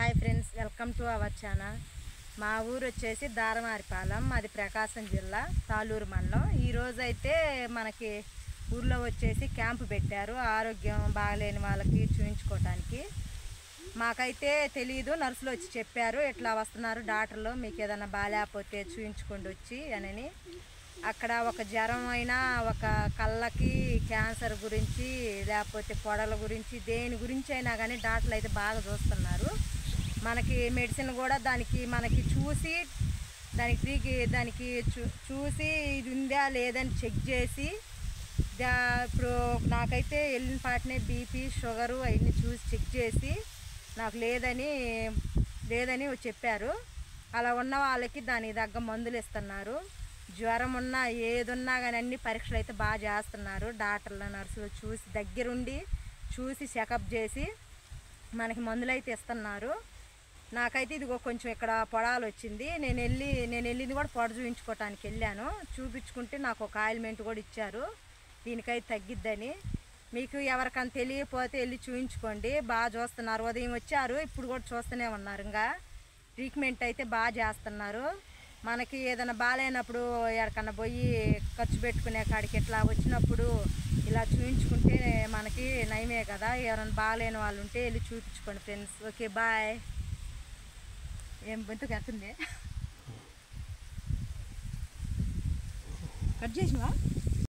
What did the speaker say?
Hi friends, welcome to our channel. మా ఊరు వచ్చేసి దారమారిపాలెం, అది ప్రకాశం జిల్లా తాళూరు మండలం. ఈరోజు అయితే మనకి ఊర్లో వచ్చేసి క్యాంపు పెట్టారు ఆరోగ్యం బాగలేని వాళ్ళకి చూయించుకోవటానికి. మాకైతే తెలియదు, నర్సులు వచ్చి చెప్పారు ఎట్లా వస్తున్నారు డాక్టర్లు, మీకు ఏదైనా బాగాలేకపోతే చూయించుకోండి వచ్చి అని. అక్కడ ఒక జ్వరం అయినా, ఒక కళ్ళకి క్యాన్సర్ గురించి, లేకపోతే పొడల గురించి, దేని గురించి అయినా కానీ డాక్టర్లు అయితే బాగా చూస్తున్నారు. మనకి మెడిసిన్ కూడా మనకి చూసి దానికి చూసి ఇది ఉందా లేదని చెక్ చేసి, ఇప్పుడు నాకైతే వెళ్ళిన పాటనే బీపీ షుగరు అవన్నీ చూసి చెక్ చేసి నాకు లేదని చెప్పారు. అలా ఉన్న వాళ్ళకి దానికి తగ్గ మందులు ఇస్తున్నారు. జ్వరం ఉన్నా ఏదున్నా కానీ అన్ని పరీక్షలు అయితే బాగా చేస్తున్నారు. డాక్టర్లు నర్సులు చూసి దగ్గరుండి చూసి చెకప్ చేసి మనకి మందులు అయితే ఇస్తున్నారు. నాకైతే ఇదిగో కొంచెం ఇక్కడ పొడాలు వచ్చింది. నేను వెళ్ళింది కూడా పొడ చూపించుకోవటానికి వెళ్ళాను. చూపించుకుంటే నాకు ఒక ఆయిల్మెంట్ కూడా ఇచ్చారు, దీనికైతే తగ్గిద్దని. మీకు ఎవరికైనా తెలియకపోతే వెళ్ళి చూపించుకోండి. బాగా చూస్తున్నారు. ఉదయం వచ్చారు, ఇప్పుడు కూడా చూస్తూనే ఉన్నారు. ఇంకా ట్రీట్మెంట్ అయితే బాగా చేస్తున్నారు. మనకి ఏదైనా బాగాలేనప్పుడు ఎక్కడికన్నా పోయి ఖర్చు పెట్టుకునే కాడికి ఇట్లా వచ్చినప్పుడు ఇలా చూపించుకుంటే మనకి నయమే కదా. ఎవరైనా బాగాలేని వాళ్ళు ఉంటే వెళ్ళి చూపించుకోండి ఫ్రెండ్స్. Okay, bye. ఏం బొంతుకు ఎత్తుంది, కట్ చేసినవా?